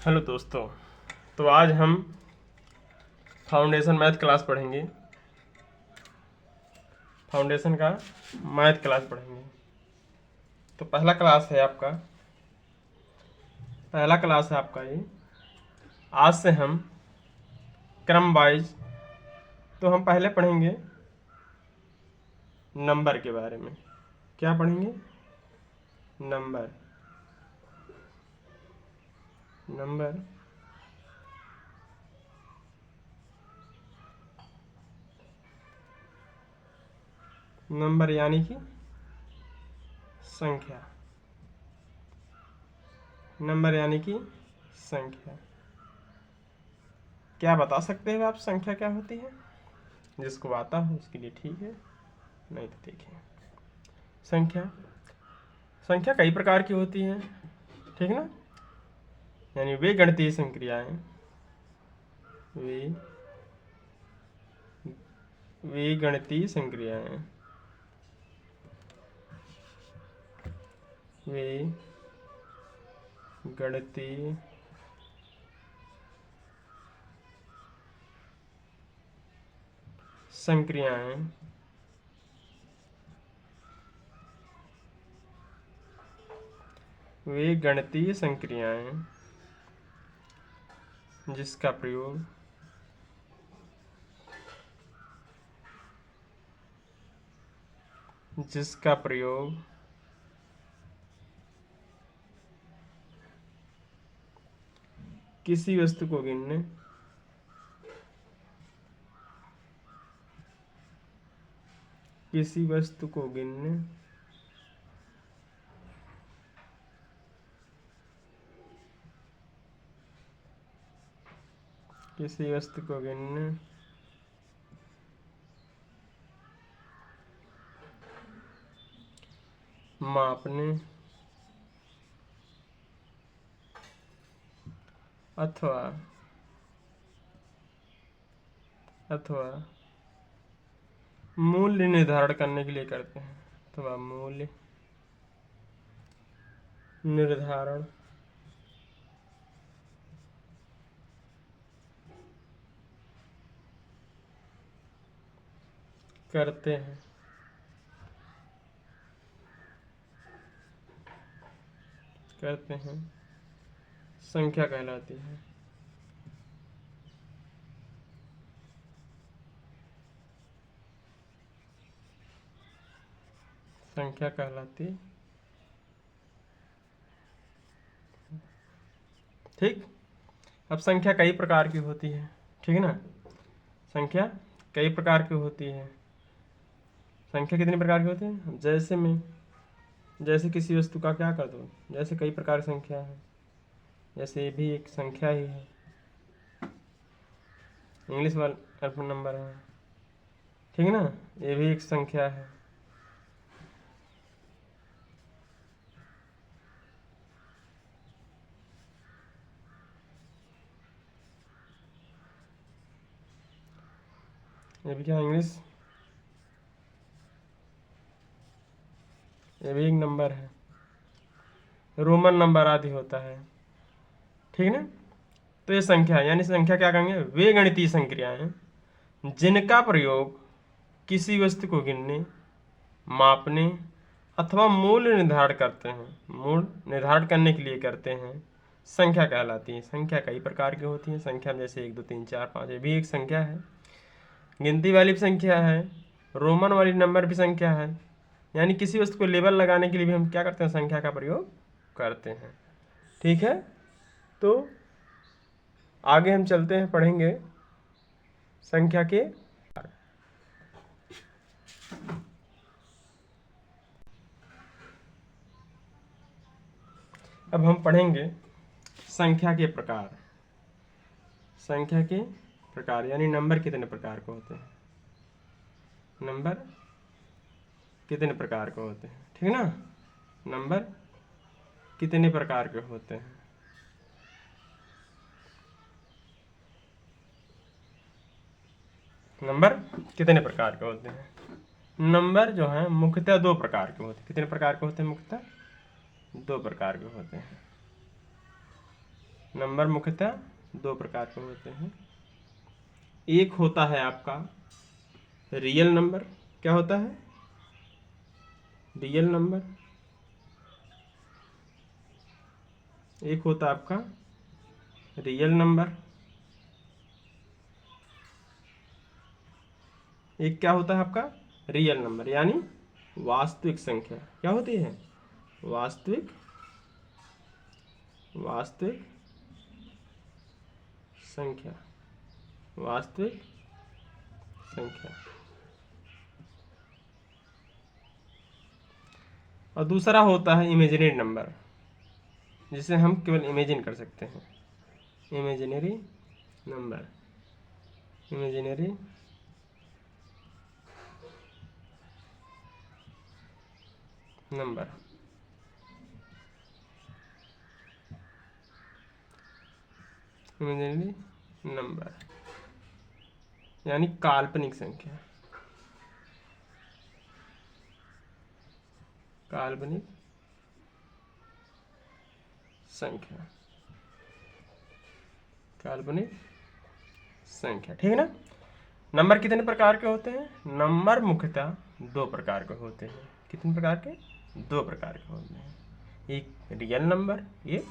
Hello दोस्तों। तो आज हम फाउंडेशन मैथ क्लास पढ़ेंगे। फाउंडेशन का मैथ क्लास पढ़ेंगे। तो पहला क्लास है आपका ये। आज से हम क्रम वाइज, तो हम पहले पढ़ेंगे नंबर के बारे में। क्या पढ़ेंगे? नंबर। नंबर नंबर यानी कि संख्या। नंबर यानी कि संख्या। क्या बता सकते हैं आप संख्या क्या होती है? जिसको आता हो उसके लिए ठीक है, नहीं तो देखिए। संख्या संख्या कई प्रकार की होती है, ठीक ना। यानी वे गणितीय संक्रियाएं वे वे गणितीय संक्रियाएं वे गणितीय संक्रियाएं वे गणितीय संक्रियाएं जिसका प्रयोग किसी वस्तु को गिनने किसी वस्तु को गिनने किसी वस्तु को गिनने मापने अथवा मूल्य निर्धारण करने के लिए करते हैं। अथवा मूल्य निर्धारण करते हैं संख्या कहलाती है। संख्या कहलाती, ठीक। अब संख्या कई प्रकार की होती है, ठीक है ना। संख्या कई प्रकार की होती है। संख्या कितनी प्रकार की होती है? जैसे किसी वस्तु का क्या कर दो, जैसे कई प्रकार की संख्या है, जैसे ये भी एक संख्या ही है। इंग्लिश वाला अल्फा नंबर है, ठीक है ना। ये भी एक संख्या है। ये भी क्या इंग्लिश, ये भी एक नंबर है। रोमन नंबर आदि होता है, ठीक है ना। तो ये संख्या यानी संख्या क्या कहेंगे? वे गणितीय संक्रियाएं जिनका प्रयोग किसी वस्तु को गिनने, मापने अथवा मूल्य निर्धारण करने के लिए करते हैं, संख्या कहलाती है। संख्या कई प्रकार की होती है। संख्या जैसे 1 2 3 4 5, ये भी एक संख्या है। गिनती वाली भी संख्या है, रोमन वाली नंबर भी संख्या है। यानी किसी वस्तु को लेबल लगाने के लिए भी हम क्या करते हैं? संख्या का प्रयोग करते हैं, ठीक है। तो आगे हम चलते हैं, पढ़ेंगे संख्या के। अब हम पढ़ेंगे संख्या के प्रकार। संख्या के प्रकार यानी नंबर कितने प्रकार के होते हैं। नंबर कितने प्रकार के होते हैं, ठीक है ना। नंबर कितने प्रकार के होते हैं। नंबर कितने प्रकार के होते हैं। नंबर जो है मुख्यतः 2 प्रकार के होते हैं। कितने प्रकार के होते हैं? मुख्यतः 2 प्रकार के होते हैं। नंबर मुख्यतः दो प्रकार के होते हैं। एक होता है आपका रियल नंबर। क्या होता है? Real number. एक होता है आपका रियल नंबर। एक क्या होता है आपका? रियल नंबर, यानी वास्तविक संख्या। क्या होती है? वास्तविक संख्या। वास्तविक संख्या। और दूसरा होता है इमेजिनरी नंबर, जिसे हम केवल इमेजिन कर सकते हैं। Imaginary number. Imaginary number. Imaginary number यानी काल्पनिक संख्या। काल्पनिक संख्या। काल्पनिक संख्या, ठीक है ना। नंबर कितने प्रकार के होते हैं? नंबर मुख्यतः दो प्रकार के होते हैं। कितने प्रकार के? दो प्रकार के होते हैं। एक रियल नंबर, एक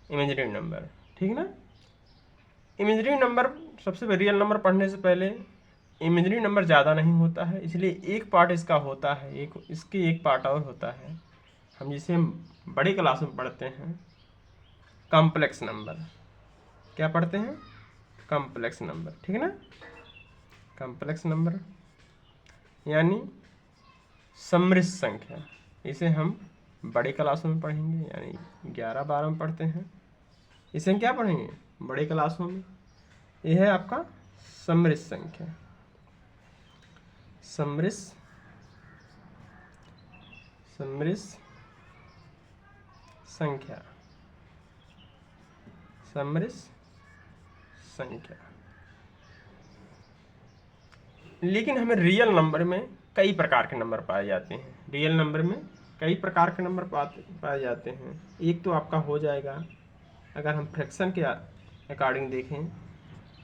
इमेजिनरी नंबर, ठीक ना। इमेजिनरी नंबर सबसे रियल नंबर पढ़ने से पहले इमेजिनरी नंबर ज़्यादा नहीं होता है, इसलिए एक पार्ट इसका होता है, एक पार्ट और होता है, हम जिसे हम बड़ी क्लास में पढ़ते हैं कॉम्प्लेक्स नंबर। क्या पढ़ते हैं? कॉम्प्लेक्स नंबर, ठीक है ना। कॉम्प्लेक्स नंबर यानी सम्मिश्र संख्या। इसे हम बड़ी क्लासों में पढ़ेंगे, यानी 11-12 में पढ़ते हैं। इसे हम क्या पढ़ेंगे? बड़ी क्लासों में। यह है आपका सम्मिश्र संख्या। सम्मिश्र संख्या। सम्मिश्र संख्या। लेकिन हमें रियल नंबर में कई प्रकार के नंबर पाए जाते हैं। रियल नंबर में कई प्रकार के नंबर पाए जाते हैं। एक तो आपका हो जाएगा, अगर हम फ्रैक्शन के अकॉर्डिंग देखें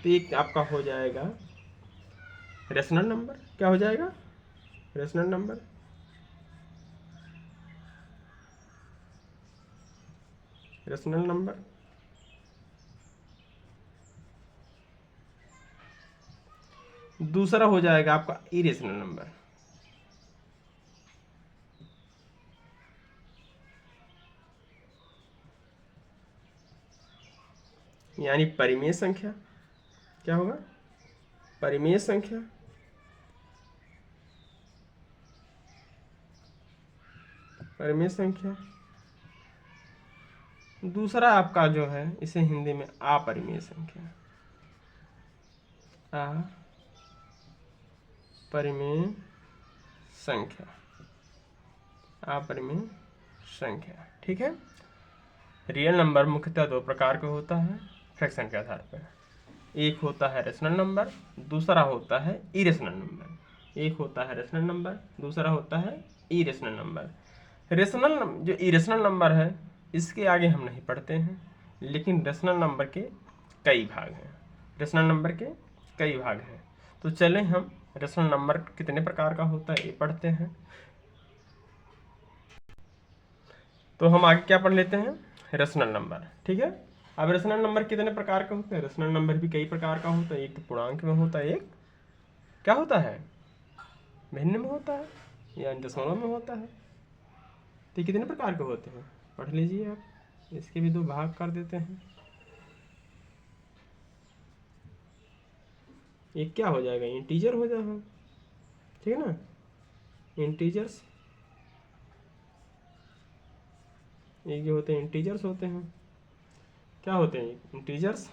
तो एक आपका हो जाएगा रेशनल नंबर। क्या हो जाएगा? Rational number. Rational number. दूसरा हो जाएगा आपका इरेशनल नंबर, यानी परिमेय संख्या। क्या होगा? परिमेय संख्या। परिमेय संख्या। दूसरा आपका जो है, इसे हिंदी में अपरिमेय संख्या। अपरिमेय संख्या। अपरिमेय संख्या, ठीक है। रियल नंबर मुख्यतः दो प्रकार का होता है फ्रैक्शन के आधार पर। एक होता है रेशनल नंबर, दूसरा होता है इरेशनल नंबर। एक होता है रेशनल नंबर, दूसरा होता है इरेशनल नंबर। जो इरेशनल नंबर है, इसके आगे हम नहीं पढ़ते हैं, लेकिन रेशनल नंबर के कई भाग हैं। रेशनल नंबर के कई भाग हैं। तो चलें हम रेशनल नंबर कितने प्रकार का होता है ये पढ़ते हैं। तो हम आगे क्या पढ़ लेते हैं? रेशनल नंबर, ठीक है। अब रेशनल नंबर कितने प्रकार का होता है? रेशनल नंबर भी कई प्रकार का होता है। एक तो पूर्णांक में होता है, एक क्या होता है? भिन्न में होता है, यानी दशमलव में होता है। तो ये कितने प्रकार के होते हैं पढ़ लीजिए आप। इसके भी दो भाग कर देते हैं। एक क्या हो जाएगा? इंटीजर हो जाएगा, ठीक है ना। इंटीजर्स, एक जो होते हैं इंटीजर्स होते हैं। क्या होते हैं? इंटीजर्स।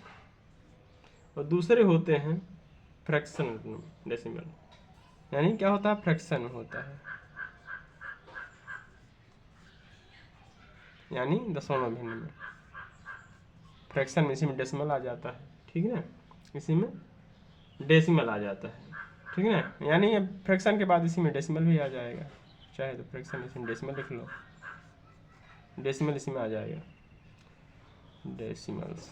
और दूसरे होते हैं फ्रैक्शन डेसिमल, यानी क्या होता है? फ्रैक्शन होता है, यानी दशमलव भिन्न में। फ्रैक्शन में इसी में डेसिमल आ जाता है, ठीक है ना। इसी में डेसिमल आ जाता है, ठीक है ना। यानी फ्रैक्शन के बाद इसी में डेसिमल भी आ जाएगा। चाहे तो फ्रैक्शन इसी में डेसिमल लिख लो, डेसिमल इसी में आ जाएगा। डेसिमल्स,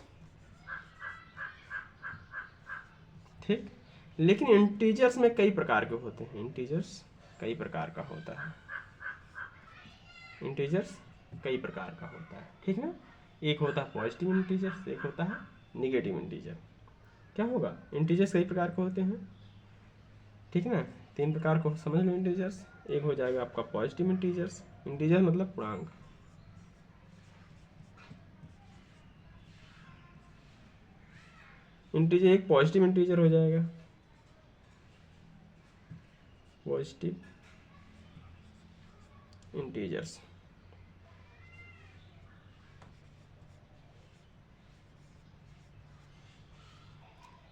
ठीक। लेकिन इंटीजर्स में कई प्रकार के होते हैं, इंटीजर्स कई प्रकार का होता है, इंटीजर्स कई प्रकार का होता है, ठीक ना। एक होता है पॉजिटिव इंटीजर्स, एक होता है निगेटिव इंटीजर। क्या होगा, इंटीजर्स कई प्रकार के होते हैं, ठीक ना। 3 प्रकार को समझ लो इंटीजर्स। एक हो जाएगा आपका पॉजिटिव इंटीजर्स, इंटीजर मतलब पूर्णांक, इंटीजर एक पॉजिटिव इंटीजर हो जाएगा, पॉजिटिव इंटीजर्स।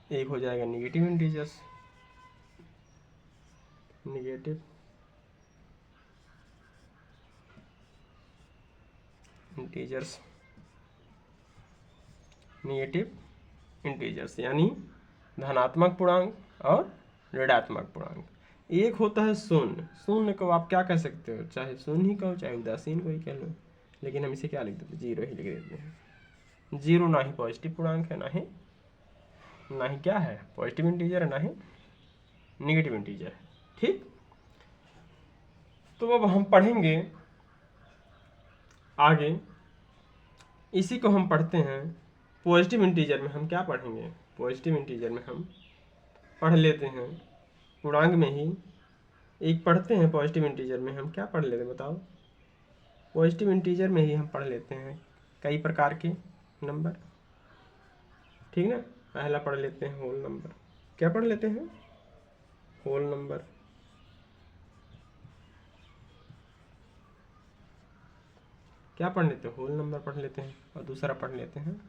एक हो जाएगा negative integers, negative integers, negative integers यानी धनात्मक पूर्णांक और ऋणात्मक पूर्णांक। एक होता है शून्य, शून्य को आप क्या कह सकते हो, चाहे शून्य ही कहो चाहे उदासीन को ही कह लो, लेकिन हम इसे क्या लिख देते हैं, जीरो ही लिख देते हैं। जीरो ना ही पॉजिटिव पूर्णांक है, ना ही क्या है पॉजिटिव इंटीजर है, ना ही निगेटिव इंटीजर है, ठीक। तो अब हम पढ़ेंगे आगे, इसी को हम पढ़ते हैं पॉजिटिव इंटीजर में। हम क्या पढ़ेंगे, पॉजिटिव इंटीजर में हम पढ़ लेते हैं पूर्णांक में ही एक पढ़ते हैं, पॉजिटिव इंटीजर में हम क्या पढ़ लेते हैं बताओ, पॉजिटिव इंटीजर में ही हम पढ़ लेते हैं कई प्रकार के नंबर, ठीक ना। पहला पढ़ लेते हैं होल नंबर। क्या पढ़ लेते हैं, होल नंबर। क्या पढ़ लेते हैं, होल नंबर पढ़ लेते हैं। और दूसरा पढ़ लेते हैं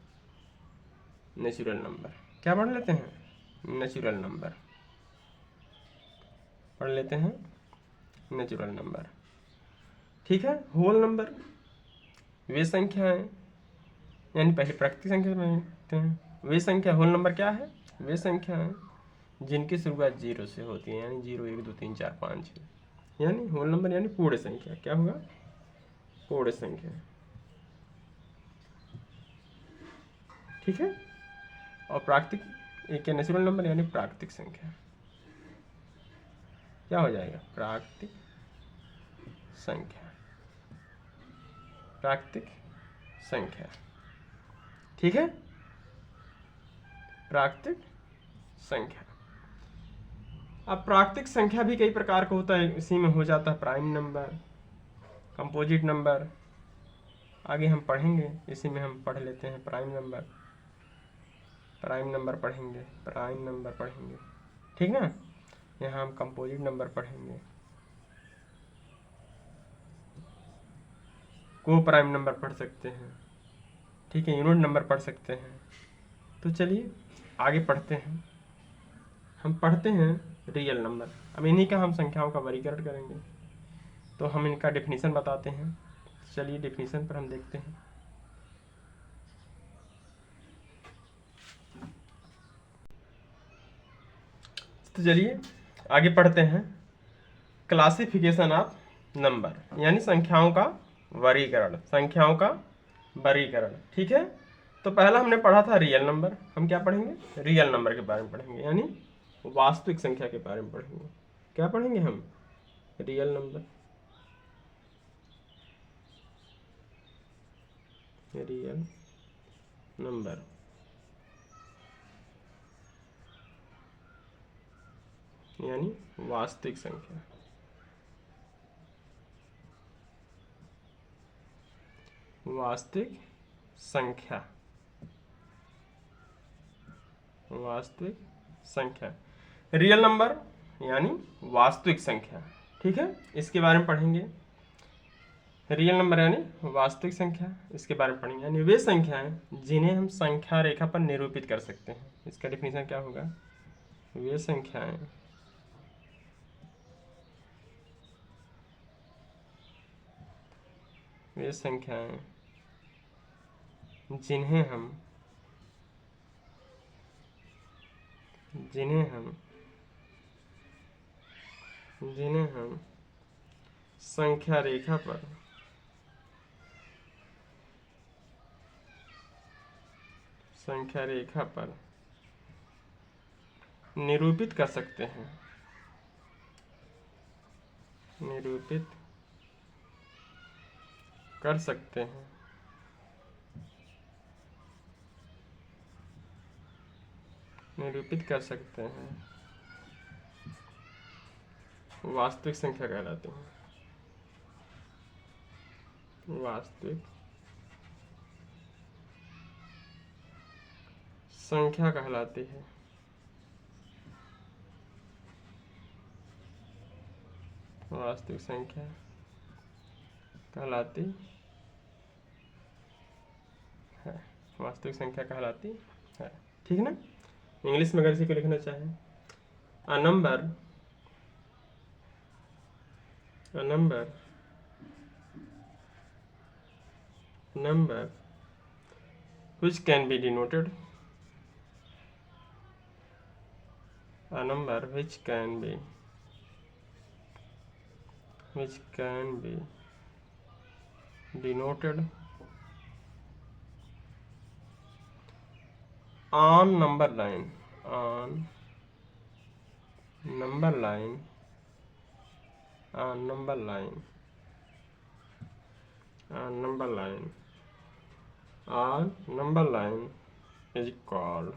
नेचुरल नंबर। क्या पढ़ लेते हैं, नेचुरल नंबर पढ़ लेते हैं, नेचुरल नंबर, ठीक है। होल नंबर वे संख्याएं, यानी पहले प्राकृतिक संख्या में देखते हैं। वे संख्या, होल नंबर क्या है, वे संख्याएं जिनकी शुरुआत 0 से होती है, यानी 0 1 2 3 4 5 है, यानी होल नंबर यानी पूर्ण संख्या। क्या होगा, पूर्ण संख्या, ठीक है। और प्राकृतिक एक नेचुरल नंबर यानी प्राकृतिक संख्या। क्या हो जाएगा, प्राकृतिक संख्या, प्राकृतिक संख्या, ठीक है, प्राकृतिक संख्या। अब प्राकृतिक संख्या भी कई प्रकार का होता है, इसी में हो जाता है प्राइम नंबर, कंपोजिट नंबर। आगे हम पढ़ेंगे, इसी में हम पढ़ लेते हैं प्राइम नंबर, प्राइम नंबर पढ़ेंगे, प्राइम नंबर पढ़ेंगे, ठीक ना। यहाँ हम कंपोजिट नंबर पढ़ेंगे, को प्राइम नंबर पढ़ सकते हैं, ठीक है, यूनिट नंबर पढ़ सकते हैं। तो चलिए आगे पढ़ते हैं, हम पढ़ते हैं रियल नंबर। अब इन्हीं का हम संख्याओं का वर्गीकरण करेंगे, तो हम इनका डेफिनेशन बताते हैं। चलिए डेफिनेशन पर हम देखते हैं। तो चलिए आगे पढ़ते हैं, क्लासिफिकेशन ऑफ नंबर यानी संख्याओं का वर्गीकरण, संख्याओं का वर्गीकरण, ठीक है। तो पहला हमने पढ़ा था रियल नंबर, हम क्या पढ़ेंगे, रियल नंबर के बारे में पढ़ेंगे, यानी वास्तविक संख्या के बारे में पढ़ेंगे। क्या पढ़ेंगे हम, रियल नंबर, रियल नंबर, यानी वास्तविक संख्या, वास्तविक संख्या, वास्तविक संख्या, रियल नंबर यानी वास्तविक संख्या, ठीक है। इसके बारे में पढ़ेंगे, रियल नंबर यानी वास्तविक संख्या, इसके बारे में पढ़ेंगे, यानी वे संख्याएं जिन्हें हम संख्या रेखा पर निरूपित कर सकते हैं। इसका डिफिनेशन क्या होगा, वे संख्याएं वे संख्याएं जिन्हें हम संख्या रेखा पर संख्या रेखा पर निरूपित कर सकते हैं, निरूपित कर सकते हैं, निरूपित कर सकते हैं, वास्तविक संख्या कहलाती है, वास्तविक संख्या कहलाती है, वास्तविक संख्या कहलाती है, वास्तविक संख्या कहलाती है। ठीक ना। इंग्लिश में अगर इसी को लिखना चाहें, a number number which can be denoted, a number which can be denoted on number line, on number line is called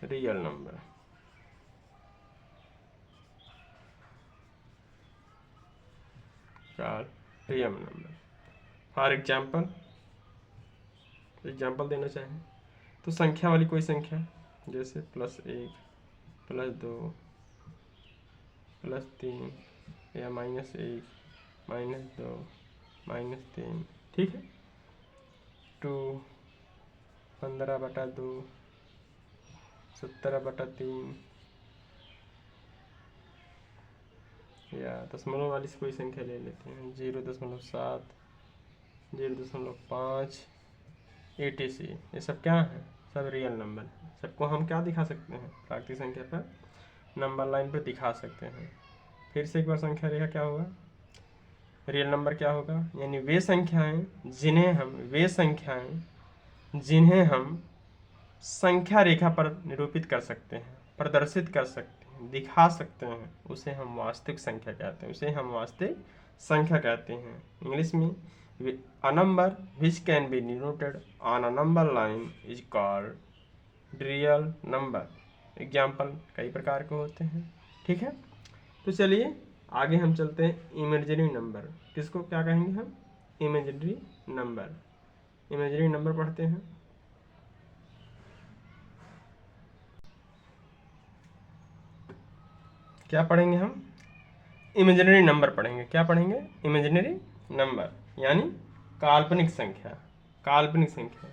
real number. Called real number. For example देना चाहें तो संख्या वाली कोई संख्या जैसे +1, +2, +3 या -1, -2, -3, ठीक है। 2, 15/2, 17/3 या दशमलव वाली से कोई संख्या ले लेते हैं, 0.7, 0.5 etc। ये सब क्या है, सब रियल नंबर है। सबको हम क्या दिखा सकते हैं, प्राकृतिक संख्या पर नंबर लाइन पर दिखा सकते हैं। फिर से एक बार संख्या रेखा क्या होगा, रियल नंबर क्या होगा, यानी वे संख्याएं जिन्हें हम संख्या रेखा पर निरूपित कर सकते हैं, प्रदर्शित कर सकते हैं, दिखा सकते हैं, उसे हम वास्तविक संख्या कहते हैं, उसे हम वास्तविक संख्या कहते हैं। इंग्लिश में a number which can be denoted on a number line is called real number। Example कई प्रकार के होते हैं, ठीक है। तो चलिए आगे हम चलते हैं इमेजिनरी नंबर। किसको क्या कहेंगे हम, इमेजिनरी नंबर। इमेजिनरी नंबर पढ़ते हैं। क्या पढ़ेंगे हम, इमेजिनरी नंबर पढ़ेंगे। क्या पढ़ेंगे, इमेजिनरी नंबर यानी काल्पनिक संख्या। काल्पनिक संख्या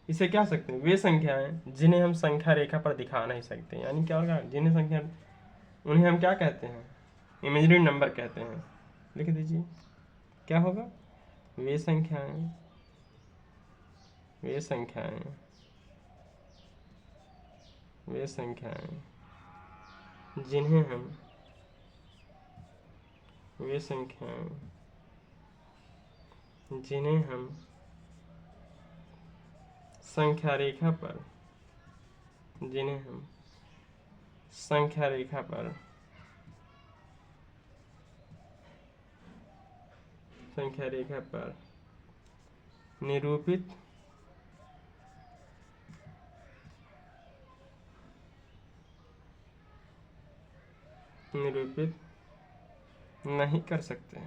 इसे क्या सकते हैं, वे संख्याएं जिन्हें हम संख्या रेखा पर दिखा नहीं सकते, यानी क्या होगा, जिन्हें संख्या, उन्हें हम क्या कहते हैं, इमेजिनरी नंबर कहते हैं। लिख दीजिए क्या होगा, वे संख्याएं जिन्हें हम संख्या रेखा पर निरूपित नहीं कर सकते,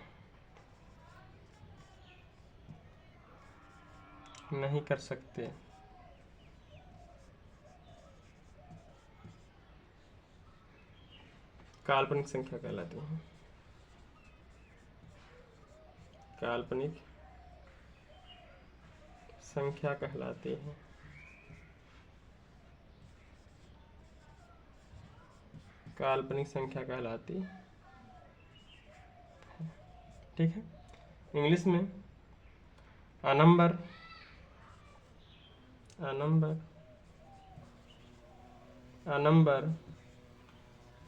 काल्पनिक संख्या कहलाती है। काल्पनिक संख्या कहलाती है। काल्पनिक संख्या कहलाती है, ठीक है। इंग्लिश में a number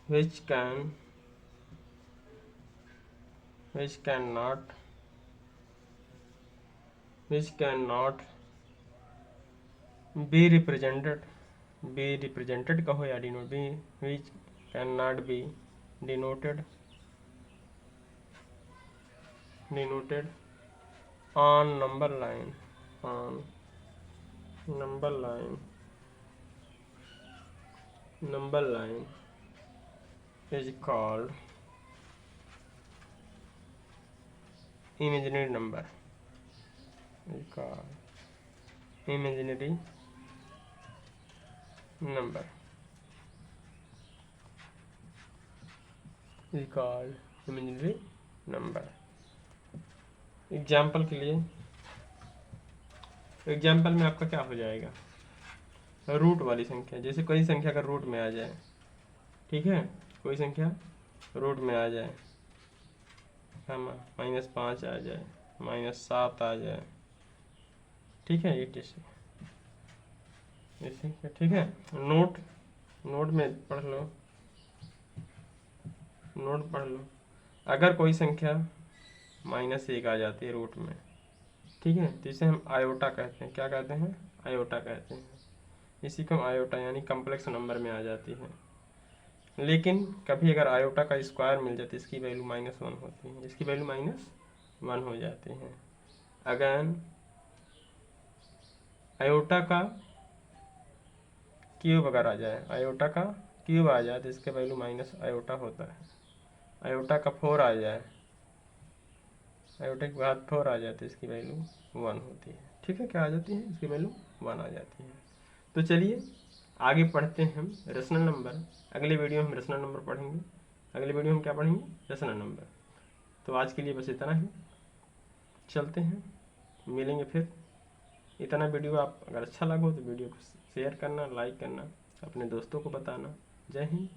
which cannot which cannot be represented कहो या denote B, which cannot be denoted on number line is called imaginary number, is called imaginary number, is called imaginary number। Example के लिए, example में आपका क्या हो जाएगा, root वाली संख्या, जैसे कोई संख्या का रूट में आ जाए, ठीक है, कोई संख्या रूट में आ जाए, हम -5 आ जाए, -7 आ जाए, ठीक है, ये ठीक है। नोट में पढ़ लो, नोट पढ़ लो, अगर कोई संख्या -1 आ जाती है रूट में, ठीक है, तो इसे हम आयोटा कहते हैं। क्या कहते हैं? आयोटा कहते हैं। इसी को हम आयोटा यानी कम्प्लेक्स नंबर में आ जाती है। लेकिन कभी अगर आयोटा का स्क्वायर मिल जाती है, इसकी वैल्यू -1 होती है, इसकी वैल्यू -1 हो जाती है। अगर आयोटा का क्यूब अगर आ जाए, आयोटा का क्यूब आ जाए तो इसके वैल्यू माइनस आयोटा होता है। आयोटा का 4 आ जाए, आयोटा के बाद 4 आ जाए तो इसकी वैल्यू 1 होती है। ठीक है, क्या आ जाती है? इसकी वैल्यू 1 आ जाती है। तो चलिए आगे पढ़ते हैं हम रेशनल नंबर। अगले वीडियो में हम रेशनल नंबर पढ़ेंगे। अगले वीडियो में क्या पढ़ेंगे? Rational number. तो आज के लिए बस इतना ही, चलते हैं, मिलेंगे फिर। इतना वीडियो आप अगर अच्छा लगा हो तो वीडियो को शेयर करना, लाइक करना, अपने दोस्तों को बताना। जय हिंद।